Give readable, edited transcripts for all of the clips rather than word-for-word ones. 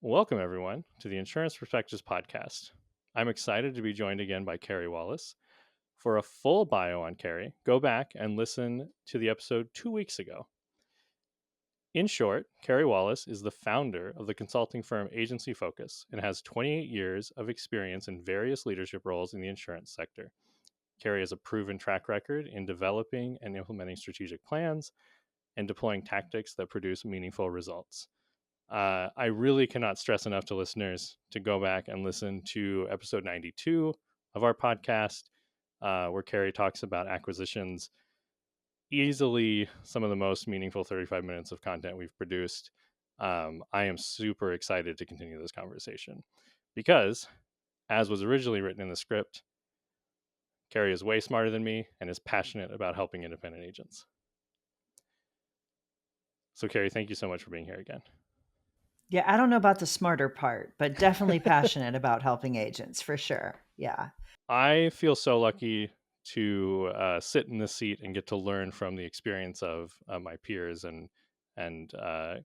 Welcome, everyone, to the Insurance Perspectives podcast. I'm excited to be joined again by Carey Wallace. For a full bio on Carey, go back and listen to the episode 2 weeks ago. In short, Carey Wallace is the founder of the consulting firm Agency Focus and has 28 years of experience in various leadership roles in the insurance sector. Carey has a proven track record in developing and implementing strategic plans and deploying tactics that produce meaningful results. I really cannot stress enough to listeners to go back and listen to episode 92 of our podcast, where Carey talks about acquisitions. Easily some of the most meaningful 35 minutes of content we've produced. I am super excited to continue this conversation because, as was originally written in the script, Carey is way smarter than me and is passionate about helping independent agents. So, Carey, thank you so much for being here again. Yeah, I don't know about the smarter part, but definitely passionate about helping agents for sure. Yeah. I feel so lucky to sit in this seat and get to learn from the experience of my peers and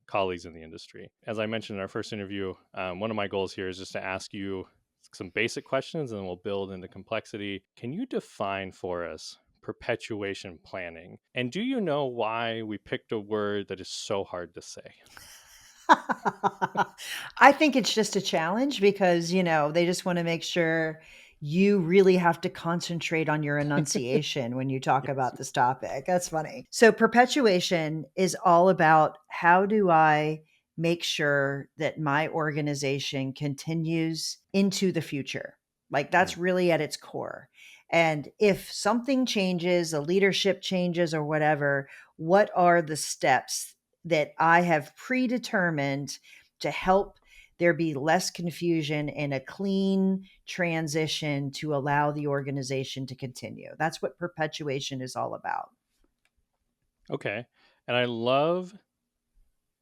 colleagues in the industry. As I mentioned in our first interview, one of my goals here is just to ask you some basic questions and then we'll build into complexity. Can you define for us perpetuation planning? And do you know why we picked a word that is so hard to say? I think it's just a challenge because, they just want to make sure you really have to concentrate on your enunciation when you talk Yes. about this topic. That's funny. So, perpetuation is all about how do I make sure that my organization continues into the future? Like, that's really at its core. And if something changes, a leadership changes or whatever, what are the steps that I have predetermined to help there be less confusion and a clean transition to allow the organization to continue? That's what perpetuation is all about. Okay. And I love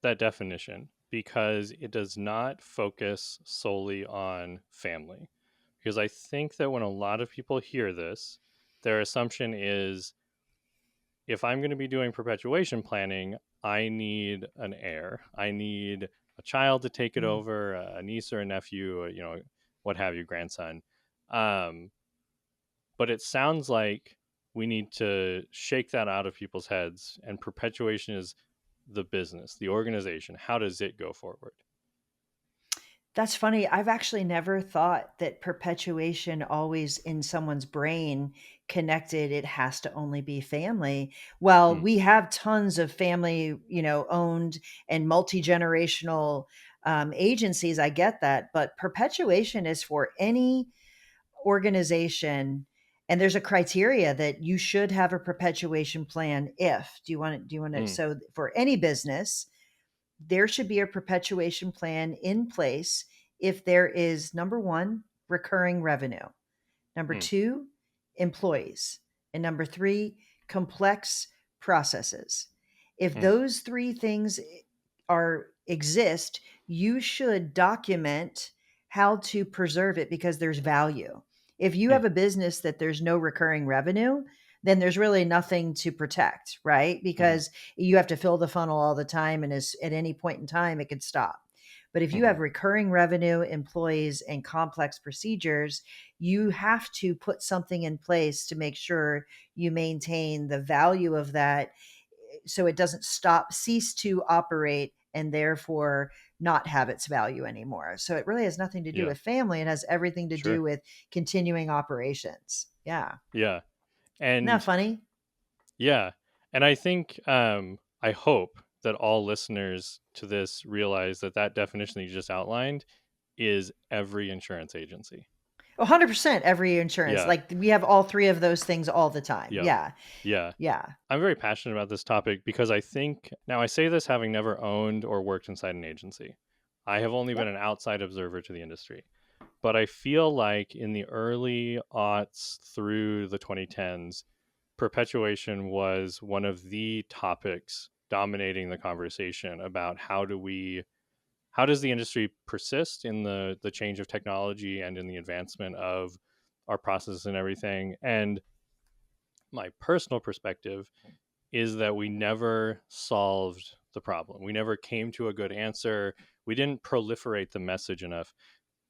that definition because it does not focus solely on family. Because I think that when a lot of people hear this, their assumption is if I'm going to be doing perpetuation planning, I need an heir. I need a child to take it Mm. over, a niece or a nephew, what have you, grandson. Um, but it sounds like we need to shake that out of people's heads, and perpetuation is the business, the organization. How does it go forward? That's funny. I've actually never thought that perpetuation always in someone's brain connected it has to only be family. Well, Hmm. we have tons of family, owned and multi-generational agencies. I get that, but perpetuation is for any organization, and there's a criteria that you should have a perpetuation plan. If do you want to, Hmm. so for any business there should be a perpetuation plan in place if there is, number one, recurring revenue, number Hmm. two, employees, and number three, complex processes. If Hmm. those three things exist, you should document how to preserve it because there's value. If you Hmm. have a business that there's no recurring revenue, then there's really nothing to protect, right? Hmm. Because you have to fill the funnel all the time, and at any point in time it could stop. But if you Hmm. have recurring revenue, employees, and complex procedures, you have to put something in place to make sure you maintain the value of that so it doesn't cease to operate and therefore not have its value anymore. So it really has nothing to do Yeah. with family. It has everything to do Sure. with continuing operations. Yeah. Yeah. Isn't that And funny? yeah. And I think, I hope that all listeners to this realize that that definition that you just outlined is every insurance agency. 100% every insurance. Yeah. Like we have all three of those things all the time. Yep. Yeah. Yeah. Yeah. I'm very passionate about this topic because I think, now I say this having never owned or worked inside an agency. I have only been Yep. an outside observer to the industry. But I feel like in the early aughts through the 2010s, perpetuation was one of the topics dominating the conversation about how does the industry persist in the change of technology and in the advancement of our processes and everything. And my personal perspective is that we never solved the problem. We never came to a good answer. we didn't proliferate the message enough.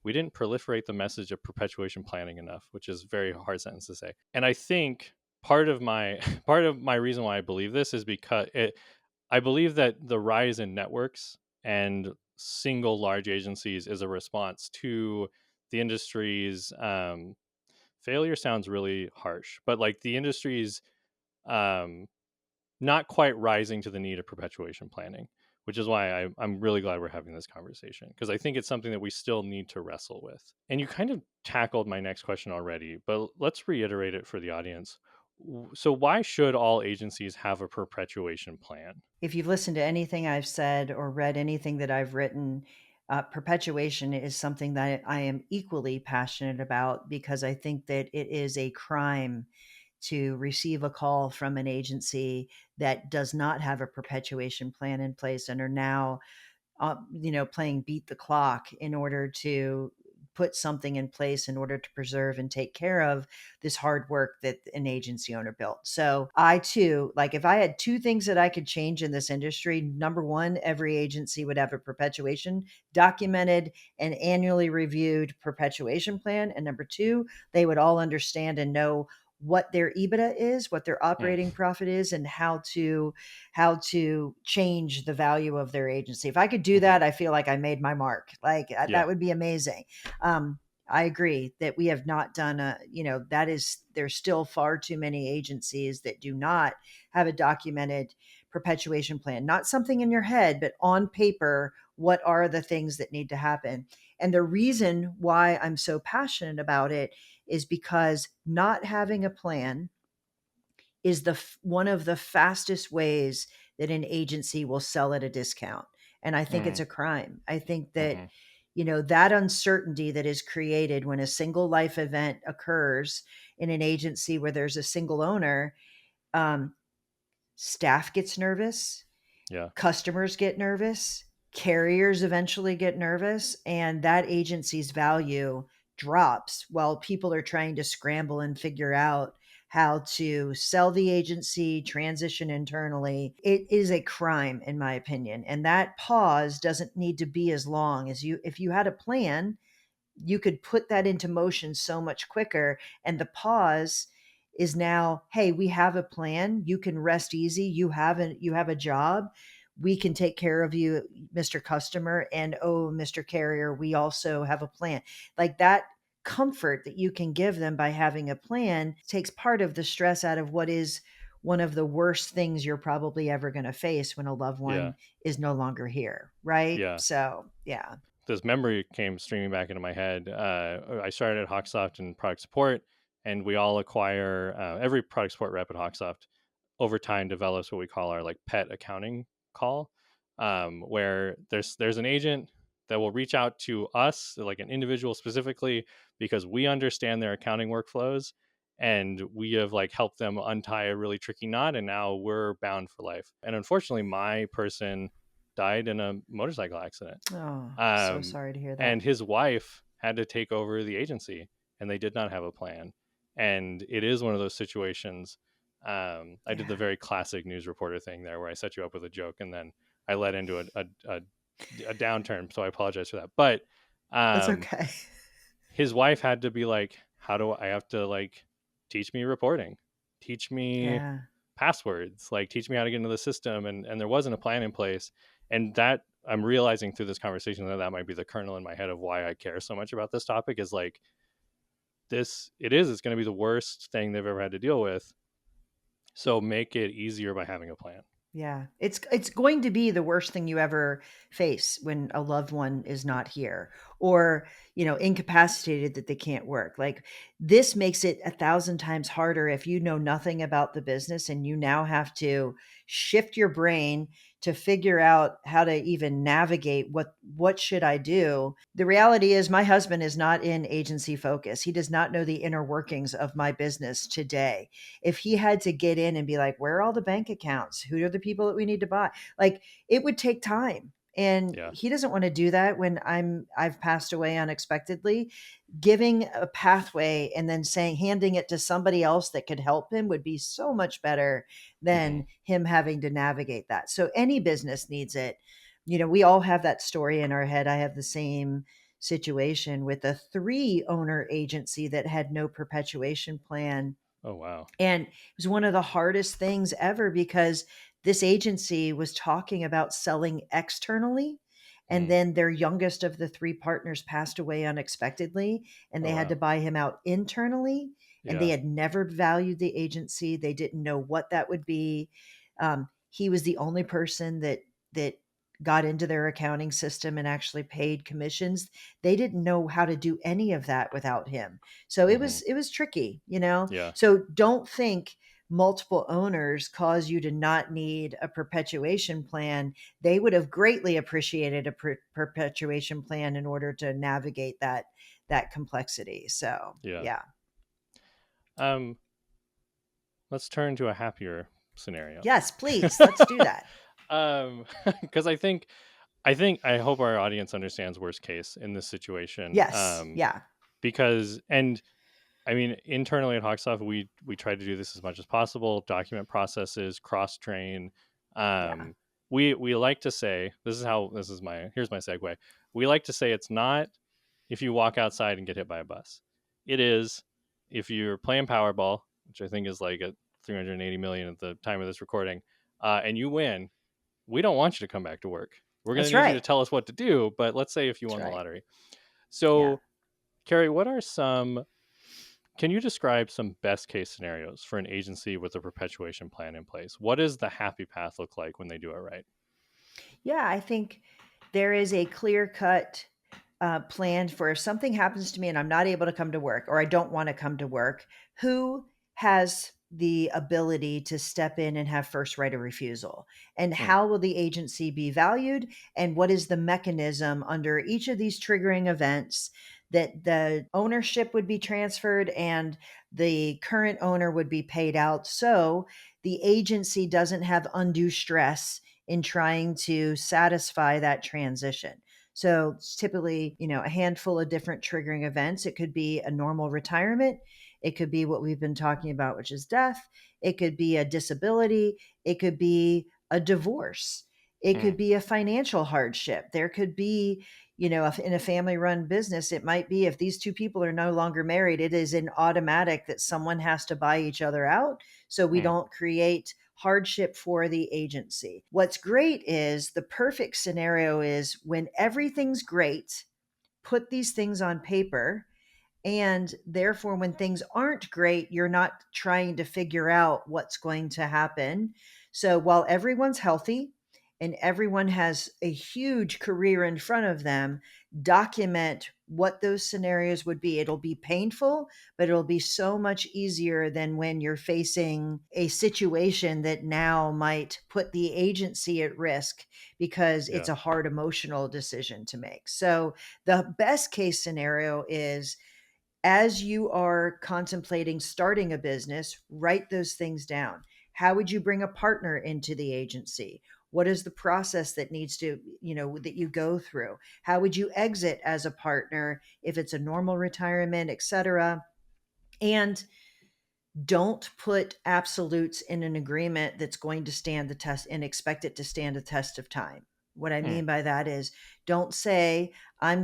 We didn't proliferate the message of perpetuation planning enough, which is a very hard sentence to say. And I think part of my part of my reason why I believe this is because I believe that the rise in networks and single large agencies is a response to the industry's failure sounds really harsh, but like the industry's um, not quite rising to the need of perpetuation planning, which is why I'm really glad we're having this conversation, because I think it's something that we still need to wrestle with. And you kind of tackled my next question already, but let's reiterate it for the audience. So, why should all agencies have a perpetuation plan? If you've listened to anything I've said or read anything that I've written, perpetuation is something that I am equally passionate about, because I think that it is a crime to receive a call from an agency that does not have a perpetuation plan in place and are now playing beat the clock in order to put something in place in order to preserve and take care of this hard work that an agency owner built. So I too, like, if I had two things that I could change in this industry, number one, every agency would have a perpetuation documented and annually reviewed perpetuation plan. And number two, they would all understand and know what their EBITDA is, what their Hmm. operating profit is, and how to change the value of their agency. If I could do Hmm. that, I feel like I made my mark. Like Yeah. that would be amazing. I agree that we have not done there's still far too many agencies that do not have a documented perpetuation plan, not something in your head, but on paper, what are the things that need to happen? And the reason why I'm so passionate about it is because not having a plan is one of the fastest ways that an agency will sell at a discount. And I think it's Mm-hmm. a crime. I think that, Mm-hmm. that uncertainty that is created when a single life event occurs in an agency where there's a single owner, um, staff gets nervous, Yeah. customers get nervous, carriers eventually get nervous, and that agency's value drops while people are trying to scramble and figure out how to sell the agency, transition internally. It is a crime, in my opinion. And that pause doesn't need to be as long as if you had a plan, you could put that into motion so much quicker. And the pause is now, hey, we have a plan. You can rest easy. You have a job. We can take care of you, Mr. Customer. And oh, Mr. Carrier, we also have a plan. Like that comfort that you can give them by having a plan takes part of the stress out of what is one of the worst things you're probably ever going to face when a loved Yeah. one is no longer here. Right. Yeah. So, yeah. This memory came streaming back into my head. I started at HawkSoft in product support, and we all acquire every product support rep at HawkSoft over time develops what we call our like pet accounting call, where there's an agent that will reach out to us, like an individual specifically, because we understand their accounting workflows, and we have like helped them untie a really tricky knot, and now we're bound for life. And unfortunately, my person died in a motorcycle accident, Oh, so um, sorry to hear that. and his wife had to take over the agency, and they did not have a plan. And it is one of those situations. I did the Yeah, very classic news reporter thing there, where I set you up with a joke, and then I led into a downturn. So I apologize for that. But that's um, okay. his wife had to be like, "How do I have to like teach me reporting, teach me Yeah, passwords, like teach me how to get into the system?" And there wasn't a plan in place. And that I'm realizing through this conversation that might be the kernel in my head of why I care so much about this topic, is like it's going to be the worst thing they've ever had to deal with, so make it easier by having a plan. yeah. It's going to be the worst thing you ever face when a loved one is not here, or, incapacitated that they can't work. Like, this makes it 1,000 times harder if you know nothing about the business and you now have to shift your brain to figure out how to even navigate what should I do. The reality is my husband is not in agency focus. He does not know the inner workings of my business today. If he had to get in and be like, where are all the bank accounts? Who are the people that we need to buy? Like, it would take time. And Yeah. he doesn't want to do that when I've passed away unexpectedly. Giving a pathway and then handing it to somebody else that could help him would be so much better Hmm. than him having to navigate that. So any business needs it. We all have that story in our head. I have the same situation with a 3 owner agency that had no perpetuation plan. Oh, wow. And it was one of the hardest things ever because this agency was talking about selling externally. And Mm. then their youngest of the 3 partners passed away unexpectedly, and Oh, they had wow. to buy him out internally. And they Yeah. had never valued the agency. They didn't know what that would be. He was the only person that got into their accounting system and actually paid commissions. They didn't know how to do any of that without him. So it Hmm. was it was tricky. Yeah. So don't think multiple owners cause you to not need a perpetuation plan. They would have greatly appreciated a perpetuation plan in order to navigate that complexity. So, Yeah. yeah. Um, let's turn to a happier scenario. Yes, please. Let's do that. Because I hope our audience understands worst case in this situation. Yes. Yeah. Because and I mean, internally at HawkSoft, we try to do this as much as possible. Document processes, cross train. Yeah. We like to say here's my segue. We like to say it's not if you walk outside and get hit by a bus. It is if you're playing Powerball, which I think is like at 380 million at the time of this recording, and you win. We don't want you to come back to work. We're going to That's need you to right. tell us what to do. But let's say if you That's won the right. lottery. Yeah. So, Carrie, can you describe some best case scenarios for an agency with a perpetuation plan in place? What does the happy path look like when they do it right? Yeah. I think there is a clear cut plan for if something happens to me and I'm not able to come to work or I don't want to come to work, who has the ability to step in and have first right of refusal? And Mm, how will the agency be valued? And what is the mechanism under each of these triggering events that the ownership would be transferred and the current owner would be paid out? So the agency doesn't have undue stress in trying to satisfy that transition. So it's typically, a handful of different triggering events. It could be a normal retirement. It could be what we've been talking about, which is death. It could be a disability. It could be a divorce. It mm, could be a financial hardship. There could be, if in a family run business, it might be if these 2 people are no longer married, it is an automatic that someone has to buy each other out. So we mm, don't create hardship for the agency. What's great is the perfect scenario is when everything's great, put these things on paper. And therefore, when things aren't great, you're not trying to figure out what's going to happen. So while everyone's healthy and everyone has a huge career in front of them, document what those scenarios would be. It'll be painful, but it'll be so much easier than when you're facing a situation that now might put the agency at risk because yeah. it's a hard emotional decision to make. So the best case scenario is as you are contemplating starting a business, write those things down. How would you bring a partner into the agency? What is the process that needs to, that you go through? How would you exit as a partner if it's a normal retirement, et cetera? And don't put absolutes in an agreement that's going to stand the test and expect it to stand the test of time. What I Mm, mean by that is don't say, I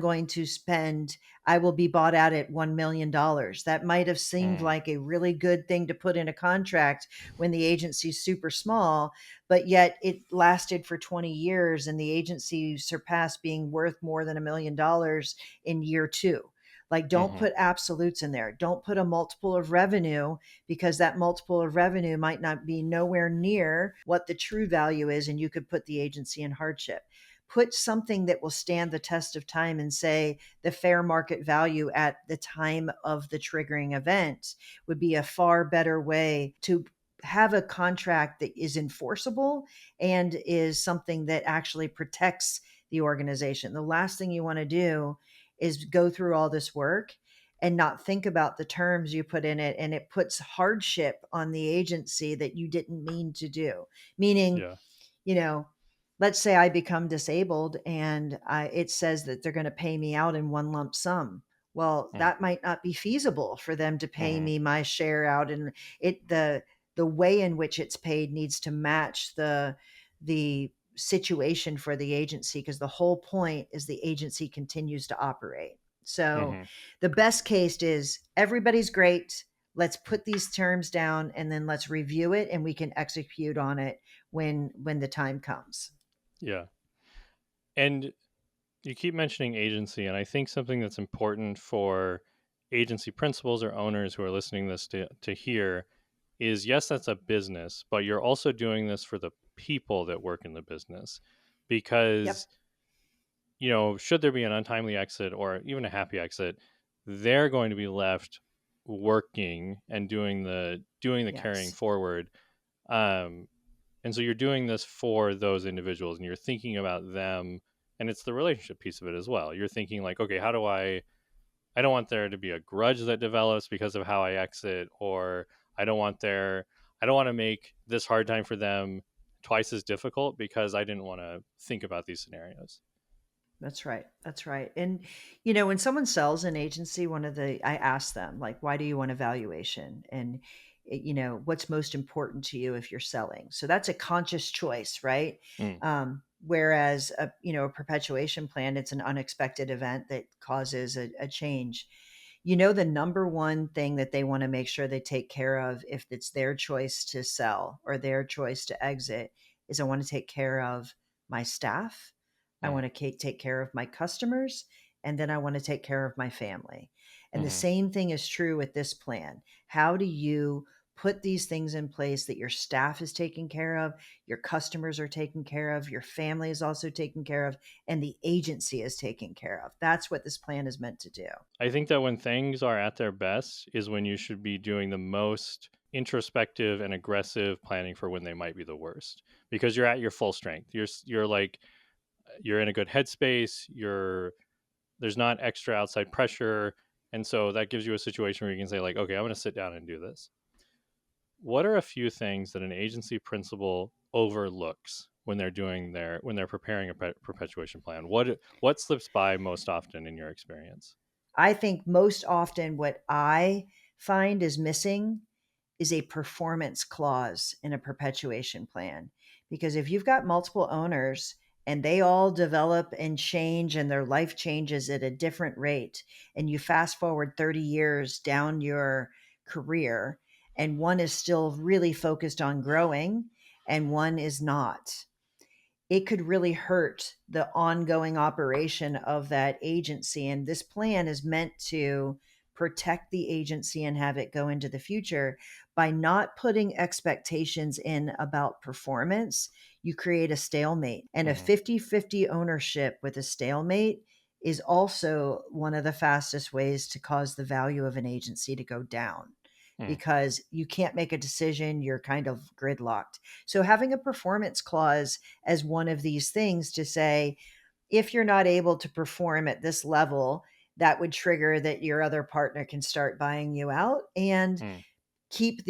will be bought out at $1 million. That might have seemed mm, like a really good thing to put in a contract when the agency's super small, but yet it lasted for 20 years and the agency surpassed being worth more than $1 million in year 2. Like, don't mm-hmm. put absolutes in there. Don't put a multiple of revenue because that multiple of revenue might not be nowhere near what the true value is, and you could put the agency in hardship. Put something that will stand the test of time and say the fair market value at the time of the triggering event would be a far better way to have a contract that is enforceable and is something that actually protects the organization. The last thing you want to do is go through all this work and not think about the terms you put in it, and it puts hardship on the agency that you didn't mean to do. Meaning, Yeah. you know let's say I become disabled and it says that they're going to pay me out in one lump sum. Well, that Mm-hmm. might not be feasible for them to pay Mm-hmm. me my share out, and it the way in which it's paid needs to match the situation for the agency, because the whole point is the agency continues to operate. So Hmm. the best case is everybody's great. Let's put these terms down and then let's review it and we can execute on it when the time comes. Yeah. And you keep mentioning agency, and I think something that's important for agency principals or owners who are listening to this to hear is, yes, that's a business, but you're also doing this for the people that work in the business. Yep. Because, should there be an untimely exit or even a happy exit, they're going to be left working and doing the carrying Yes. forward. Um, and so you're doing this for those individuals and you're thinking about them, and it's the relationship piece of it as well. You're thinking like, okay, how do I don't want there to be a grudge that develops because of how I exit, or I don't want I don't want to make this hard time for them twice as difficult because I didn't want to think about these scenarios. That's right. That's right. And when someone sells an agency, I ask them, like, why do you want a valuation? And what's most important to you if you're selling? So that's a conscious choice, right? Mm, Whereas a perpetuation plan, it's an unexpected event that causes a change. The number one thing that they want to make sure they take care of, if it's their choice to sell or their choice to exit, is I want to take care of my staff. I mm, want to take care of my customers, and then I want to take care of my family. And the mm-hmm, same thing is true with this plan. How do you put these things in place that your staff is taken care of, your customers are taken care of, your family is also taken care of, and the agency is taken care of? That's what this plan is meant to do. I think that when things are at their best is when you should be doing the most introspective and aggressive planning for when they might be the worst, because you're at your full strength. You're like, you're in a good headspace. There's not extra outside pressure, and so that gives you a situation where you can say like, okay, I'm going to sit down and do this. What are a few things that an agency principal overlooks when they're preparing a perpetuation plan? What slips by most often in your experience? I think most often what I find is missing is a performance clause in a perpetuation plan. Because if you've got multiple owners and they all develop and change and their life changes at a different rate, and you fast forward 30 years down your career, and one is still really focused on growing and one is not, it could really hurt the ongoing operation of that agency. And this plan is meant to protect the agency and have it go into the future. By not putting expectations in about performance, you create a stalemate. And a Mm-hmm. 50-50 ownership with a stalemate is also one of the fastest ways to cause the value of an agency to go down, Mm, because you can't make a decision, you're kind of gridlocked. So having a performance clause as one of these things to say, if you're not able to perform at this level, that would trigger that your other partner can start buying you out and mm, keep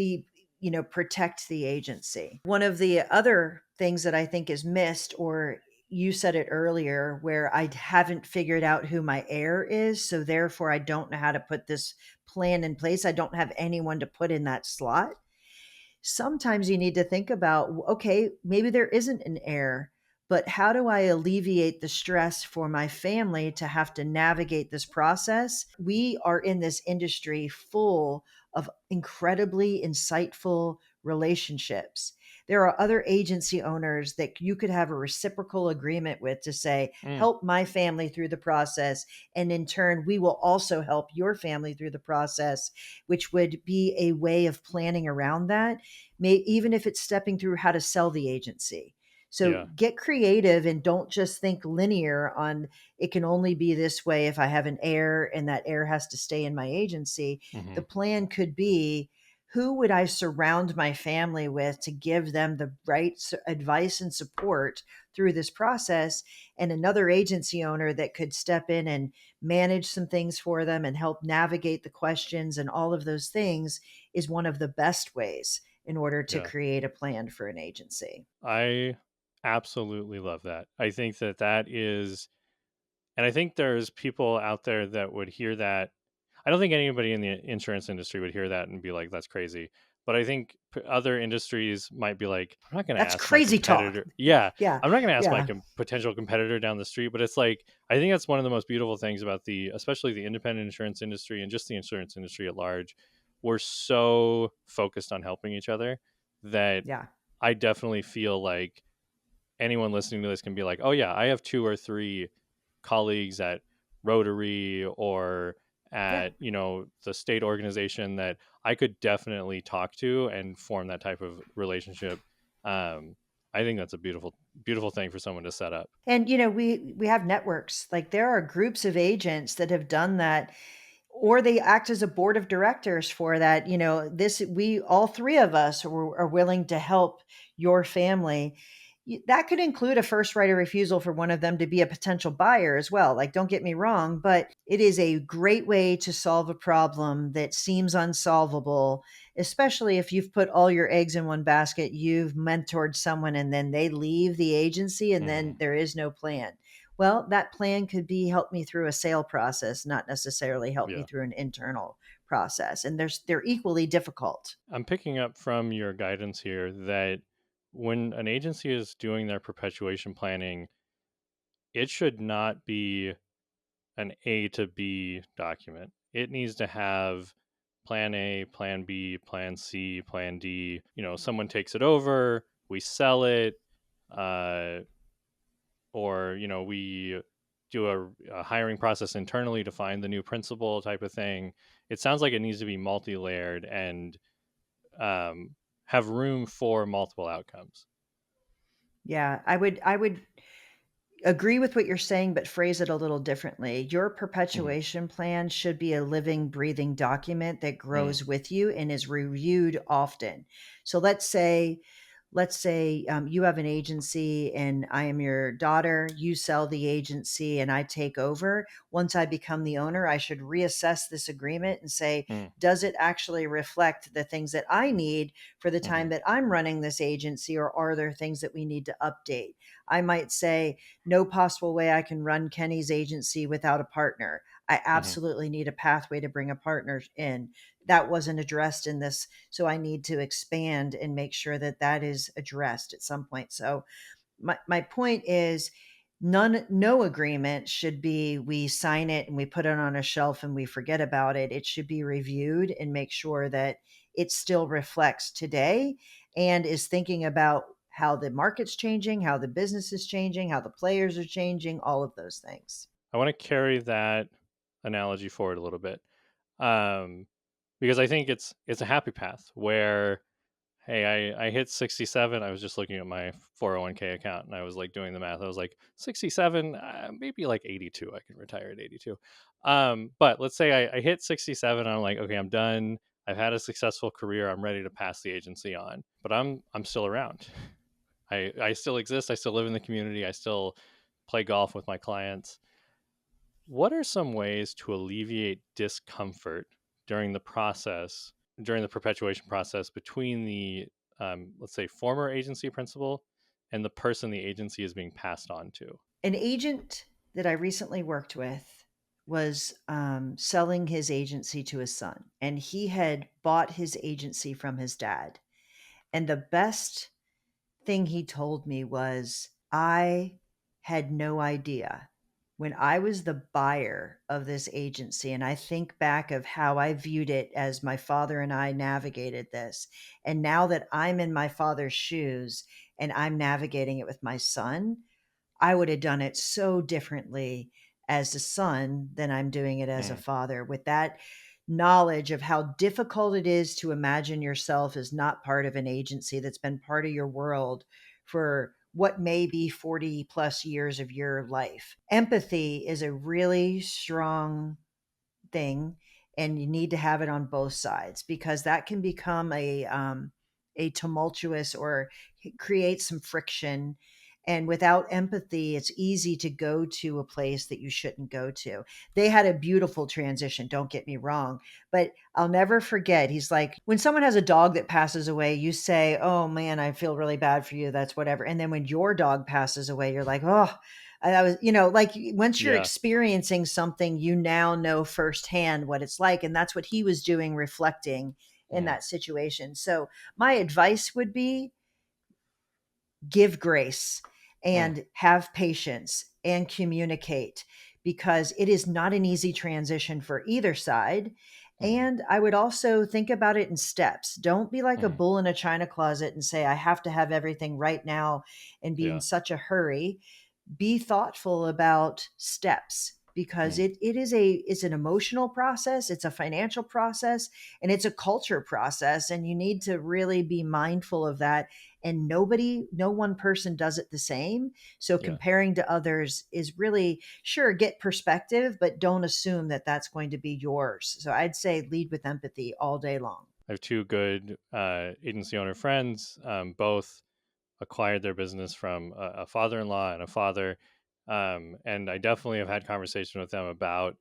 protect the agency. One of the other things that I think is missed, or you said it earlier, where I haven't figured out who my heir is. So therefore, I don't know how to put this plan in place. I don't have anyone to put in that slot. Sometimes you need to think about, okay, maybe there isn't an heir, but how do I alleviate the stress for my family to have to navigate this process? We are in this industry full of incredibly insightful relationships. There are other agency owners that you could have a reciprocal agreement with to say, mm, help my family through the process. And in turn, we will also help your family through the process, which would be a way of planning around that, even if it's stepping through how to sell the agency. So yeah. get creative and don't just think linear on, it can only be this way if I have an heir and that heir has to stay in my agency. Mm-hmm. The plan could be, who would I surround my family with to give them the right advice and support through this process, and another agency owner that could step in and manage some things for them and help navigate the questions and all of those things, is one of the best ways in order to Yeah. create a plan for an agency. I absolutely love that. I think that is, and I think there's people out there that would hear that. I don't think anybody in the insurance industry would hear that and be like, that's crazy. But I think other industries might be like, I'm not going to That's ask my crazy talk. competitor. Yeah, Yeah. I'm not going to ask my Yeah. potential competitor down the street. But it's like, I think that's one of the most beautiful things about especially the independent insurance industry and just the insurance industry at large. We're so focused on helping each other that Yeah. I definitely feel like anyone listening to this can be like, oh yeah, I have two or three colleagues at Rotary or Yeah. at the state organization that I could definitely talk to and form that type of relationship. Um, I think that's a beautiful thing for someone to set up. And we have networks. Like there are groups of agents that have done that, or they act as a board of directors for that. This we all three of us are willing to help your family. That could include a first right of refusal for one of them to be a potential buyer as well. Like, don't get me wrong, but it is a great way to solve a problem that seems unsolvable, especially if you've put all your eggs in one basket, you've mentored someone and then they leave the agency and then Mm-hmm. there is no plan. Well, that plan could be help me through a sale process, not necessarily help me Yeah. through an internal process. And they're equally difficult. I'm picking up from your guidance here that when an agency is doing their perpetuation planning, it should not be an A to B document. It needs to have plan A, plan B, plan C, plan D. Someone takes it over, we sell it, uh, or, we do a hiring process internally to find the new principal type of thing. It sounds like it needs to be multi layered and um, have room for multiple outcomes. Yeah, I would agree with what you're saying, but phrase it a little differently. Your Mm-hmm. perpetuation plan should be a living, breathing document that Mm-hmm. grows with you and is reviewed often. So let's say you have an agency and I am your daughter, you sell the agency and I take over. Once I become the owner, I should reassess this agreement and say, does it actually reflect the things that I need for the Mm-hmm. time that I'm running this agency, or are there things that we need to update? I might say, no possible way I can run Kenny's agency without a partner. I Mm-hmm. absolutely need a pathway to bring a partner in. That wasn't addressed in this. So I need to expand and make sure that that is addressed at some point. So my point is, no agreement should be we sign it and we put it on a shelf and we forget about it. It should be reviewed and make sure that it still reflects today and is thinking about how the market's changing, how the business is changing, how the players are changing, all of those things. I want to carry that analogy forward a little bit, um, because I think it's a happy path where, hey, I hit 67. I was just looking at my 401k account and I was like doing the math. I was like 67, maybe like 82. I can retire at 82. But let's say I hit 67. I'm like, okay, I'm done. I've had a successful career. I'm ready to pass the agency on. But I'm still around. I still exist. I still live in the community. I still play golf with my clients. What are some ways to alleviate discomfort during the process, during the perpetuation process between the, let's say, former agency principal and the person the agency is being passed on to? An agent that I recently worked with was selling his agency to his son, and he had bought his agency from his dad. And the best thing he told me was, I had no idea when I was the buyer of this agency. And I think back of how I viewed it as my father and I navigated this. And now that I'm in my father's shoes and I'm navigating it with my son, I would have done it so differently as a son than I'm doing it as a Mm, father, with that knowledge of how difficult it is to imagine yourself as not part of an agency that's been part of your world for what may be 40 plus years of your life. Empathy is a really strong thing, and you need to have it on both sides, because that can become a tumultuous, or create some friction. And without empathy, it's easy to go to a place that you shouldn't go to. They had a beautiful transition, don't get me wrong, but I'll never forget. He's like, when someone has a dog that passes away, you say, oh man, I feel really bad for you. That's whatever. And then when your dog passes away, you're like, oh, I was, like once you're yeah. experiencing something, you now know firsthand what it's like. And that's what he was doing, reflecting. in that situation. So my advice would be give grace Mm, and have patience and communicate, because it is not an easy transition for either side. mhm, And I would also think about it in steps. Don't be like a mhm. bull in a china closet and say, I have to have everything right now and be in Yeah. such a hurry. Be thoughtful about steps, because Mm, it is it's an emotional process, it's a financial process, and it's a culture process, and you need to really be mindful of that. And no one person does it the same, so yeah. comparing to others is really, sure, get perspective, but don't assume that that's going to be yours. So I'd say lead with empathy all day long. I have two good agency owner friends, both acquired their business from a father-in-law and a father. And I definitely have had conversation with them about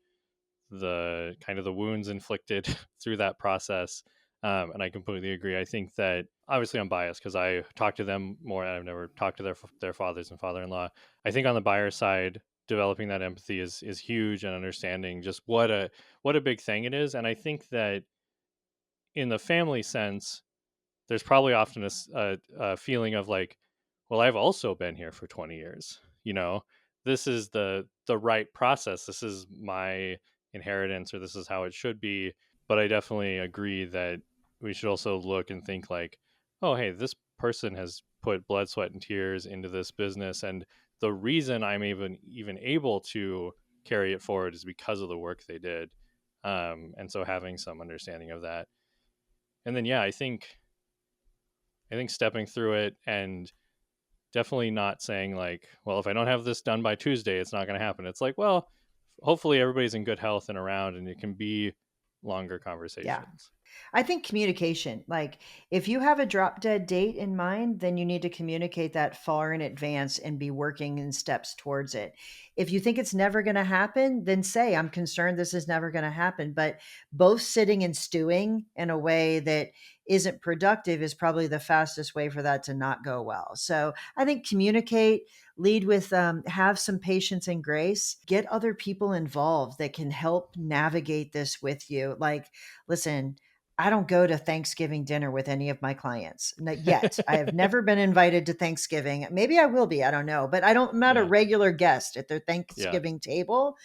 the kind of the wounds inflicted through that process. And I completely agree. I think that obviously I'm biased because I talk to them more. I've never talked to their fathers and father-in-law. I think on the buyer side, developing that empathy is huge, and understanding just what a big thing it is. And I think that in the family sense, there's probably often a feeling of like, well, I've also been here for 20 years. This is the right process. This is my inheritance, or this is how it should be. But I definitely agree that we should also look and think like, oh, hey, this person has put blood, sweat, and tears into this business, and the reason I'm even able to carry it forward is because of the work they did. And so having some understanding of that, and then yeah, I think stepping through it, and definitely not saying like, well, if I don't have this done by Tuesday, it's not going to happen. It's like, well, hopefully everybody's in good health and around, and it can be longer Yeah. conversations. I think communication, like if you have a drop dead date in mind, then you need to communicate that far in advance and be working in steps towards it. If you think it's never going to happen, then say, I'm concerned this is never going to happen. But both sitting and stewing in a way that isn't productive is probably the fastest way for that to not go well. So I think communicate, lead with, have some patience and grace, get other people involved that can help navigate this with you. Like, listen, I don't go to Thanksgiving dinner with any of my clients. Not yet. I have never been invited to Thanksgiving. Maybe I will be. I don't know. But I'm not a Yeah, regular guest at their yeah, Thanksgiving table.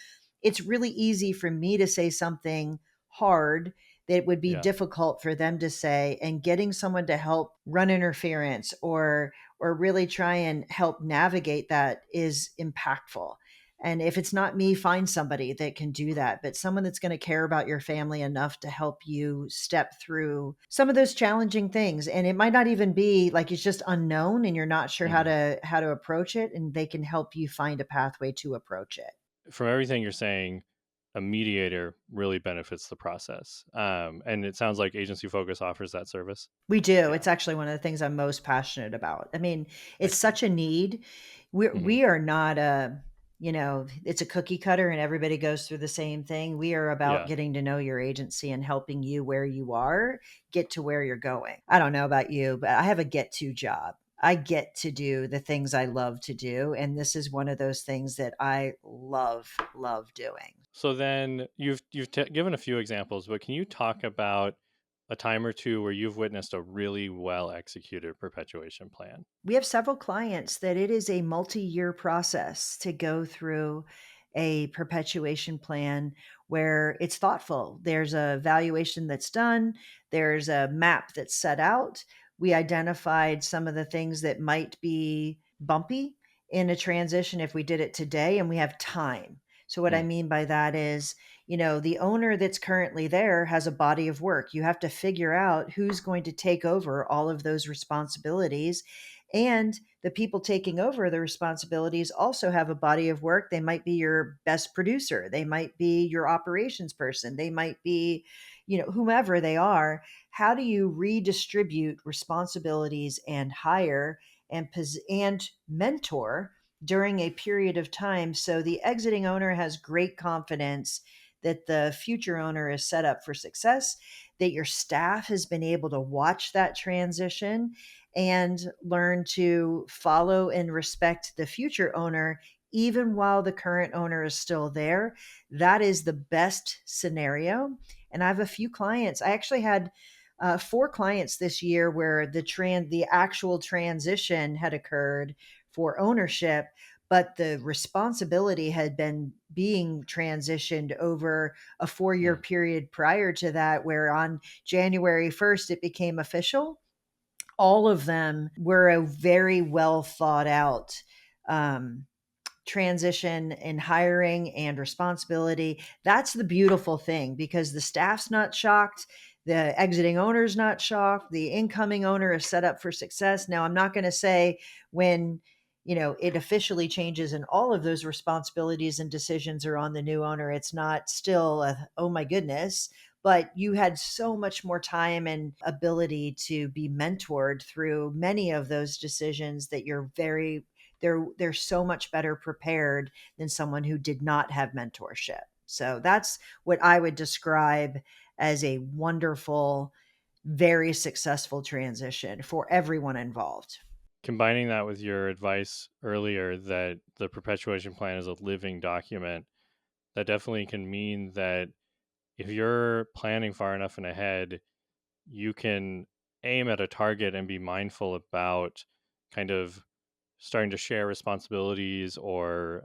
It's really easy for me to say something hard that would be yeah. difficult for them to say, and getting someone to help run interference or really try and help navigate that is impactful. And if it's not me, find somebody that can do that, but someone that's going to care about your family enough to help you step through some of those challenging things. And it might not even be like it's just unknown and you're not sure Hmm. how to approach it, and they can help you find a pathway to approach it. From everything you're saying, a mediator really benefits the process. And it sounds like Agency Focus offers that service. We do. Yeah, It's actually one of the things I'm most passionate about. I mean, it's excellent. such a need. We Hmm. we are not a, it's a cookie cutter and everybody goes through the same thing. We are about Yeah. getting to know your agency and helping you where you are, get to where you're going. I don't know about you, but I have a get to job. I get to do the things I love to do, and this is one of those things that I love doing. So then you've given a few examples, but can you talk about a time or two where you've witnessed a really well executed perpetuation plan? We have several clients that it is a multi-year process to go through a perpetuation plan where it's thoughtful. There's a valuation that's done, there's a map that's set out. We identified some of the things that might be bumpy in a transition if we did it today, and we have time. So, what I Mm, mean by that is, the owner that's currently there has a body of work. You have to figure out who's going to take over all of those responsibilities, and the people taking over the responsibilities also have a body of work. They might be your best producer, they might be your operations person, they might be, whomever they are. How do you redistribute responsibilities and hire and mentor during a period of time so the exiting owner has great confidence that the future owner is set up for success, that your staff has been able to watch that transition and learn to follow and respect the future owner even while the current owner is still there? That is the best scenario. And I have a few clients. I actually had 4 clients this year where the actual transition had occurred for ownership, but the responsibility had been being transitioned over a 4-year Mm, period prior to that, where on January 1st it became official. All of them were a very well thought out um, transition in hiring and responsibility. That's the beautiful thing, because the staff's not shocked. The exiting owner's not shocked. The incoming owner is set up for success. Now, I'm not going to say when, it officially changes and all of those responsibilities and decisions are on the new owner, it's not still oh my goodness, but you had so much more time and ability to be mentored through many of those decisions that they're so much better prepared than someone who did not have mentorship. So that's what I would describe as a wonderful, very successful transition for everyone involved. combining that with your advice earlier that the perpetuation plan is a living document, that definitely can mean that if you're planning far enough and ahead, you can aim at a target and be mindful about kind of starting to share responsibilities, or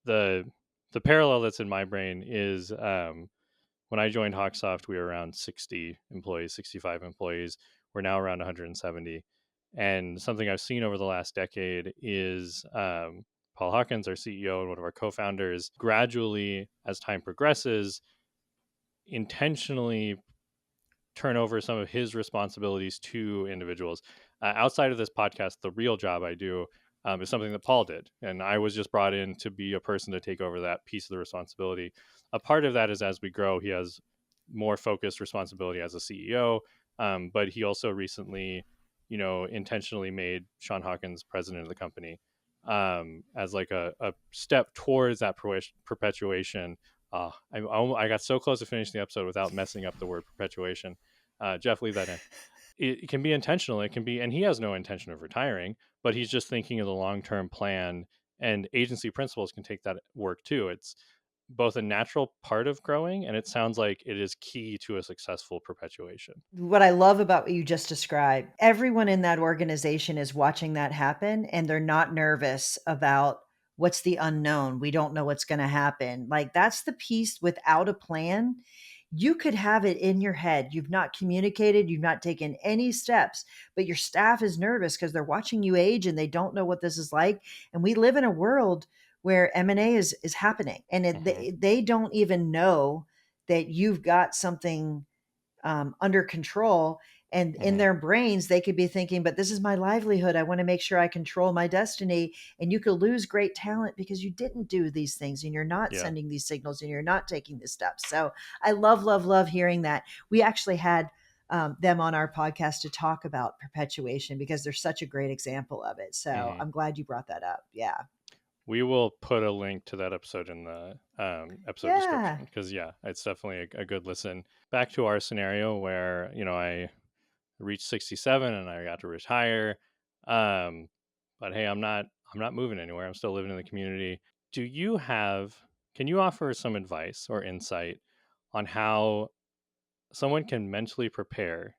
the the parallel that's in my brain is when I joined HawkSoft, we were around 60 employees, 65 employees. We're now around 170. And something I've seen over the last decade is Paul Hawkins, our CEO and one of our co-founders, gradually, as time progresses, intentionally turn over some of his responsibilities to individuals. Outside of this podcast, the real job I do is something that Paul did. And I was just brought in to be a person to take over that piece of the responsibility. A part of that is as we grow, he has more focused responsibility as a CEO. But he also recently, intentionally made Sean Hawkins president of the company, as like a step towards that perpetuation. I got so close to finishing the episode without messing up the word perpetuation. Jeff, leave that in. It can be intentional. It can be, and he has no intention of retiring, but he's just thinking of the long term plan. And agency principles can take that work too. It's both a natural part of growing, and it sounds like it is key to a successful perpetuation. What I love about what you just described, everyone in that organization is watching that happen and they're not nervous about what's the unknown. We don't know what's going to happen. Like, that's the piece without a plan. You could have it in your head. You've not communicated, you've not taken any steps, but your staff is nervous because they're watching you age and they don't know what this is like. And we live in a world where M&A is happening, and Mm-hmm. they don't even know that you've got something under control. And in Mm-hmm. their brains, they could be thinking, but this is my livelihood. I want to make sure I control my destiny. And you could lose great talent because you didn't do these things and you're not Yeah. sending these signals and you're not taking the steps. So I love, love, love hearing that. We actually had them on our podcast to talk about perpetuation because they're such a great example of it. So Mm-hmm. I'm glad you brought that up. Yeah. We will put a link to that episode in the episode Yeah. description because, yeah, it's definitely a good listen. Back to our scenario where, I reached 67 and I got to retire. Um, but hey, I'm not moving anywhere. I'm still living in the community. Do you have Can you offer some advice or insight on how someone can mentally prepare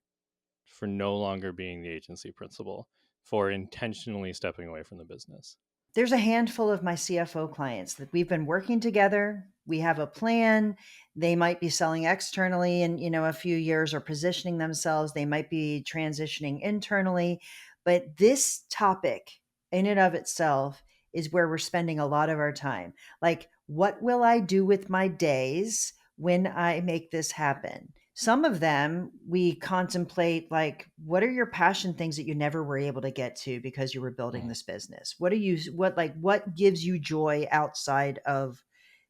for no longer being the agency principal, for intentionally stepping away from the business? There's a handful of my CFO clients that we've been working together. We have a plan. They might be selling externally in, a few years, or positioning themselves. They might be transitioning internally. But this topic in and of itself is where we're spending a lot of our time. Like, what will I do with my days when I make this happen? Some of them we contemplate, like, what are your passion things that you never were able to get to because you were building Mm-hmm. this business? What gives you joy outside of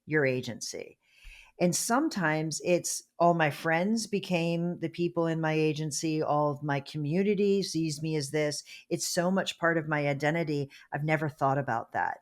your agency? And sometimes it's all my friends became the people in my agency, all of my community sees me as this. It's so much part of my identity. I've never thought about that.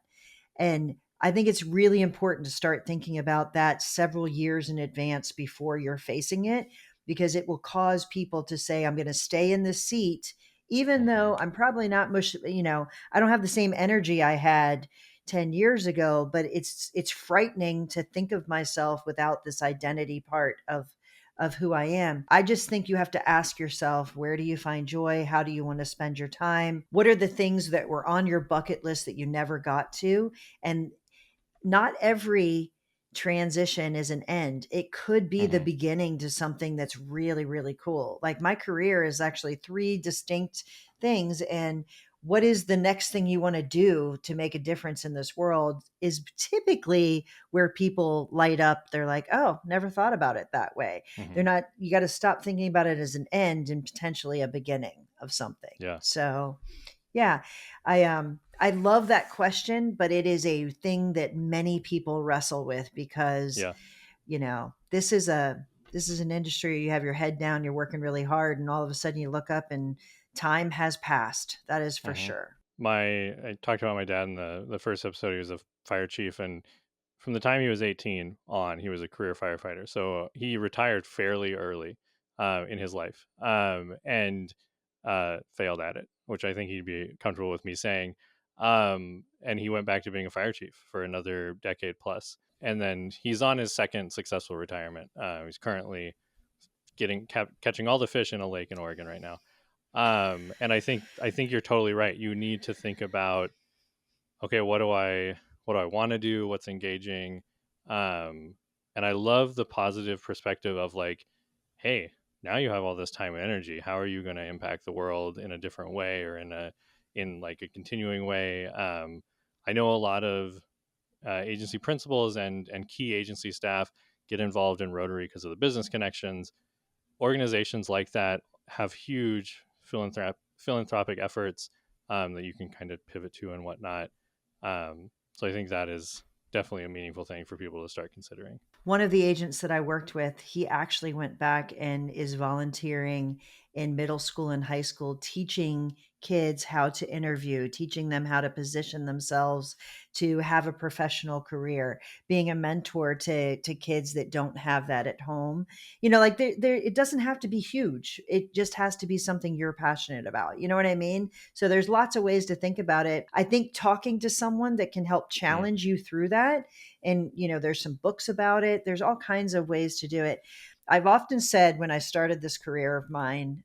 And I think it's really important to start thinking about that several years in advance before you're facing it, because it will cause people to say, I'm going to stay in this seat, even Mm-hmm. though I'm probably not much, I don't have the same energy I had 10 years ago, but it's frightening to think of myself without this identity part of who I am. I just think you have to ask yourself, where do you find joy? How do you want to spend your time? What are the things that were on your bucket list that you never got to? And not every transition is an end. It could be the Hmm. beginning to something that's really, really cool. Like my career is actually three distinct things. And what is the next thing you want to do to make a difference in this world is typically where people light up. They're like, oh, never thought about it that way. Hmm. They're not, you got to stop thinking about it as an end and potentially a beginning of something. Yeah. So yeah, I love that question, but it is a thing that many people wrestle with because, Yeah. this is an industry you have your head down, you're working really hard and all of a sudden you look up and time has passed. That is for Hmm. sure. I talked about my dad in the first episode. He was a fire chief, and from the time he was 18 on, he was a career firefighter. So he retired fairly early in his life, and failed at it, which I think he'd be comfortable with me saying. And he went back to being a fire chief for another decade plus, and then he's on his second successful retirement. He's currently catching all the fish in a lake in Oregon right now. And I think you're totally right. You need to think about, okay, what do I want to do? What's engaging? Um, and I love the positive perspective of like, hey, now you have all this time and energy. How are you going to impact the world in a different way, or in like a continuing way? I know a lot of agency principals and key agency staff get involved in Rotary because of the business connections. Organizations like that have huge philanthropic efforts that you can kind of pivot to and whatnot. So I think that is definitely a meaningful thing for people to start considering. One of the agents that I worked with, he actually went back and is volunteering in middle school and high school, teaching kids how to interview, teaching them how to position themselves to have a professional career, being a mentor to kids that don't have that at home. Like there it doesn't have to be huge. It just has to be something you're passionate about. You know what I mean? So there's lots of ways to think about it. I think talking to someone that can help Mm, challenge you through that, and there's some books about it, there's all kinds of ways to do it. I've often said when I started this career of mine,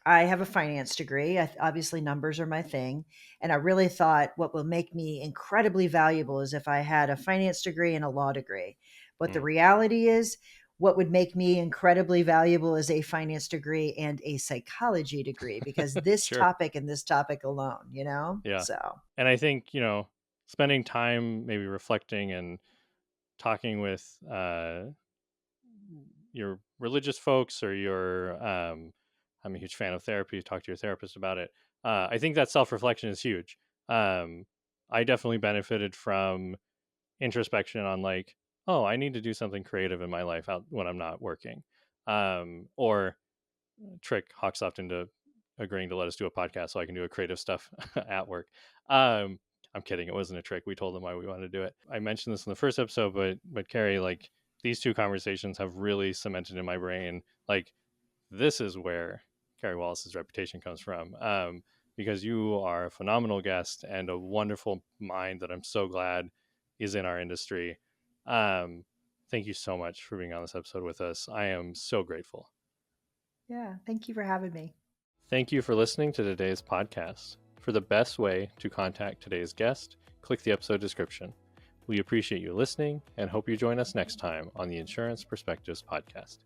I have a finance degree. Obviously numbers are my thing, and I really thought what will make me incredibly valuable is if I had a finance degree and a law degree. But the mm. reality is, what would make me incredibly valuable is a finance degree and a psychology degree, because this Sure. topic and this topic alone, Yeah. so And I think, spending time maybe reflecting and talking with your religious folks, or I'm a huge fan of therapy. Talk to your therapist about it. I think that self-reflection is huge. um, I definitely benefited from introspection on like, oh, I need to do something creative in my life out when I'm not working, or trick HawkSoft into agreeing to let us do a podcast so I can do a creative stuff at work. um, I'm kidding, it wasn't a trick. We told them why we wanted to do it. I mentioned this in the first episode, but Carrie, like, these two conversations have really cemented in my brain, like, this is where Carey Wallace's reputation comes from, because you are a phenomenal guest and a wonderful mind that I'm so glad is in our industry. Um, Thank you so much for being on this episode with us. I am so grateful. yeah, thank you for having me. Thank you for listening to today's podcast. For the best way to contact today's guest, click the episode description. We appreciate you listening and hope you join us next time on the Insurance Perspectives Podcast.